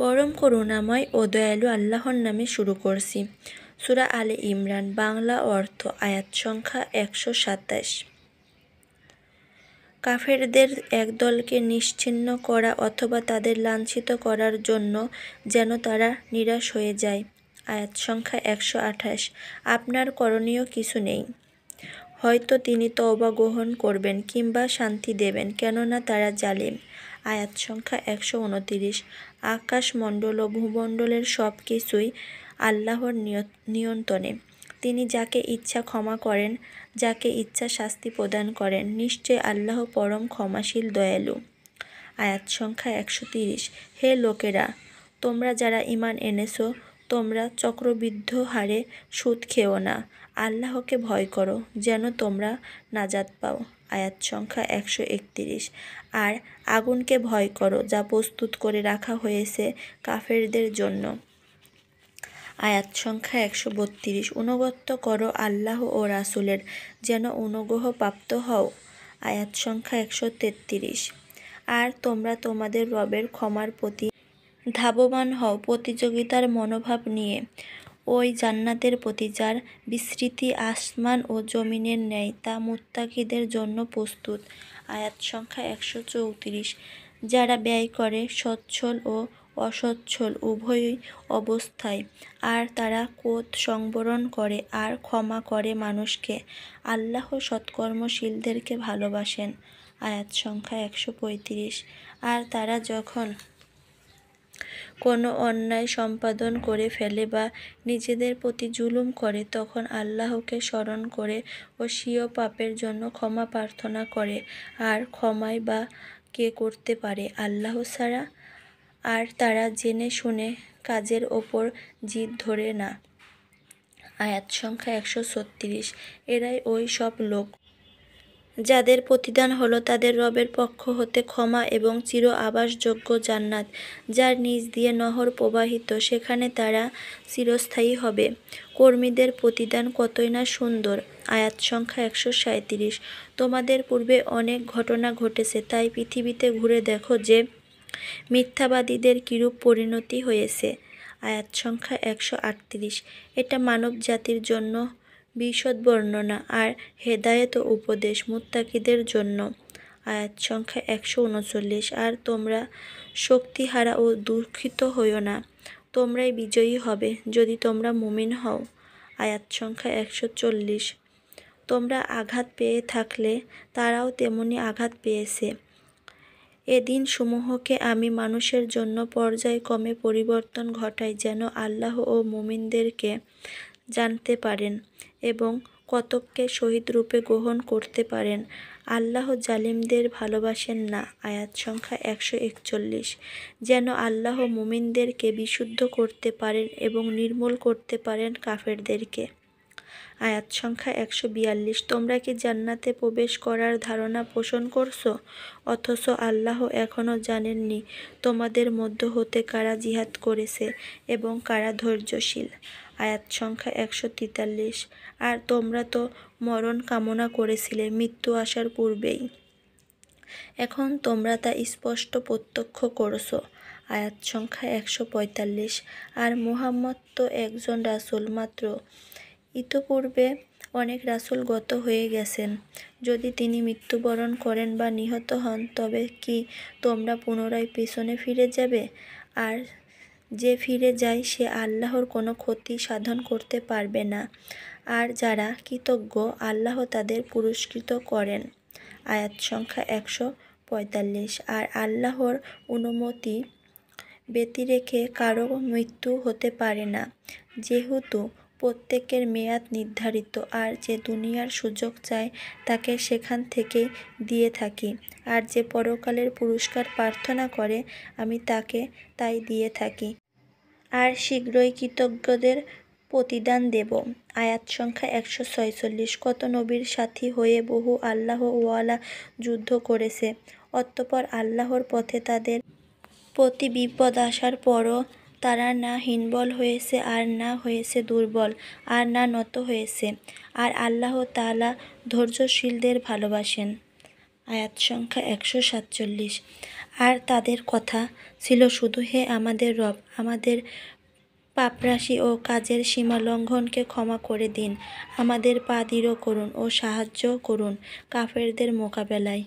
পরম করুণাময় ও দয়ালু আল্লাহর নামে শুরু করছি। সূরা আলে ইমরান, বাংলা অর্থ, আয়াত সংখ্যা 127। কাফেরদের একদলকে নিশ্চিহ্ন করা অথবা তাদের লাঞ্ছিত করার জন্য যেন তারা নিরাশ হয়ে যায়। আয়াত সংখ্যা 128। আপনার করণীয় কিছু নেই। হয়তো তিনি তওবা গ্রহণ করবেন কিংবা শান্তি দেবেন, কেননা তারা জালিম। আয়াত সংখ্যা 129। আকাশমণ্ডল ও ভূমণ্ডলের সব কিছুই আল্লাহর নিয়ন্ত্রণে। তিনি যাকে ইচ্ছা ক্ষমা করেন, যাকে ইচ্ছা শাস্তি প্রদান করেন। নিশ্চয় আল্লাহ পরম ক্ষমাশীল দয়ালু। আয়াত সংখ্যা 130। হে লোকেরা, তোমরা যারা ঈমান এনেছ, তোমরা চক্রবৃদ্ধ হারে সুদ খেও না। আল্লাহকে ভয় করো, যেন তোমরা নাজাত পাও। আয়াত সংখ্যা 131। আর আগুনকে ভয় করো, যা প্রস্তুত করে রাখা হয়েছে কাফেরদের জন্য। আয়াত সংখ্যা 132। অনুগত করো আল্লাহ ও রাসূলের, যেন অনুগ্রহ প্রাপ্ত হও। আয়াত সংখ্যা 133। আর তোমরা তোমাদের রবের ক্ষমার প্রতি ধাবমান হও প্রতিযোগিতার মনোভাব নিয়ে, ওই জান্নাতের প্রতি যার বিস্তৃতি আসমান ও জমিনের ন্যায়, তা মুত্তাকীদের জন্য প্রস্তুত। আয়াত সংখ্যা 134। যারা ব্যয় করে সচ্ছল ও অসচ্ছল উভয় অবস্থায়, আর তারা ক্রোধ সংবরণ করে আর ক্ষমা করে মানুষকে, আল্লাহ সৎকর্মশীলদেরকে ভালোবাসেন। আয়াত সংখ্যা 135। আর তারা যখন কোনো অন্যায় সম্পাদন করে ফেলে বা নিজেদের প্রতি জুলুম করে, তখন আল্লাহকে স্মরণ করে ও স্বীয় পাপের জন্য ক্ষমা প্রার্থনা করে। আর ক্ষমাই বা কে করতে পারে আল্লাহ ছাড়া? আর তারা জেনে শুনে কাজের ওপর জিদ ধরে না। আয়াত সংখ্যা 136। এরাই ওই সব লোক যাদের প্রতিদান হলো তাদের রবের পক্ষ হতে ক্ষমা এবং চির আবাসযোগ্য জান্নাত, যার নিচ দিয়ে নহর প্রবাহিত, সেখানে তারা চিরস্থায়ী হবে। কর্মীদের প্রতিদান কতই না সুন্দর। আয়াত সংখ্যা 137। তোমাদের পূর্বে অনেক ঘটনা ঘটেছে, তাই পৃথিবীতে ঘুরে দেখো যে মিথ্যাবাদীদের কিরূপ পরিণতি হয়েছে। আয়াত সংখ্যা 138। এটা মানব জাতির জন্য বিশদ বর্ণনা আর হেদায়েত ও উপদেশ মুত্তাকীদের জন্য। আয়াত সংখ্যা 139। আর তোমরা শক্তিহারা ও দুঃখিত হইও না, তোমরাই বিজয়ী হবে যদি তোমরা মুমিন হও। আয়াত সংখ্যা 140। তোমরা আঘাত পেয়ে থাকলে তারাও তেমনি আঘাত পেয়েছে। এ দিনসমূহকে আমি মানুষের জন্য পর্যায়ক্রমে পরিবর্তন ঘটাই, যেন আল্লাহ ও মুমিনদেরকে জানতে পারেন এবং কতককে শহীদ রূপে গ্রহণ করতে পারেন। আল্লাহ জালিমদের ভালোবাসেন না। আয়াত সংখ্যা 141। যেন আল্লাহ মুমিনদেরকে বিশুদ্ধ করতে পারেন এবং নির্মূল করতে পারেন কাফেরদেরকে। আয়াত সংখ্যা 142। তোমরা কি জান্নাতে প্রবেশ করার ধারণা পোষণ করছ, অথচ আল্লাহ এখনও জানেননি তোমাদের মধ্য হতে কারা জিহাদ করেছে এবং কারা ধৈর্যশীল। আয়াত সংখ্যা 143। আর তোমরা তো মরণ কামনা করেছিলে মৃত্যু আসার পূর্বেই, এখন তোমরা তা স্পষ্ট প্রত্যক্ষ করছ। আয়াত সংখ্যা 145। আর মুহাম্মদ তো একজন রাসূল মাত্র, ইতঃপূর্বে অনেক রাসূল গত হয়ে গেছেন। যদি তিনি মৃত্যুবরণ করেন বা নিহত হন, তবে কি তোমরা পুনরায় পেছনে ফিরে যাবে? আর যে ফিরে যায় সে আল্লাহর কোনো ক্ষতি সাধন করতে পারবে না। আর যারা কৃতজ্ঞ, আল্লাহ তাদের পুরস্কৃত করেন। আয়াত সংখ্যা 145। আর আল্লাহর অনুমতি ব্যতিরেকে কারো মৃত্যু হতে পারে না, যেহেতু প্রত্যেকের মেয়াদ নির্ধারিত। আর যে দুনিয়ার সুযোগ চায় তাকে সেখান থেকেই দিয়ে থাকি, আর যে পরকালের পুরস্কার প্রার্থনা করে আমি তাকে তাই দিয়ে থাকি, আর শীঘ্রই কৃতজ্ঞদের প্রতিদান দেব। আয়াত সংখ্যা 146। কত নবীর সাথী হয়ে বহু আল্লাহ ওয়ালা যুদ্ধ করেছে, অতঃপর আল্লাহর পথে তাদের প্রতি বিপদ আসার পরও তারা না হীনবল হয়েছে আর না হয়েছে দুর্বল আর না নত হয়েছে। আর আল্লাহ তাআলা ধৈর্যশীলদের ভালোবাসেন। আয়াত সংখ্যা 147। আর তাদের কথা ছিল শুধু, হে আমাদের রব, আমাদের পাপরাশি ও কাজের সীমা লঙ্ঘনকে ক্ষমা করে দিন, আমাদের পা দৃঢ় করুন ও সাহায্য করুন কাফেরদের মোকাবেলায়।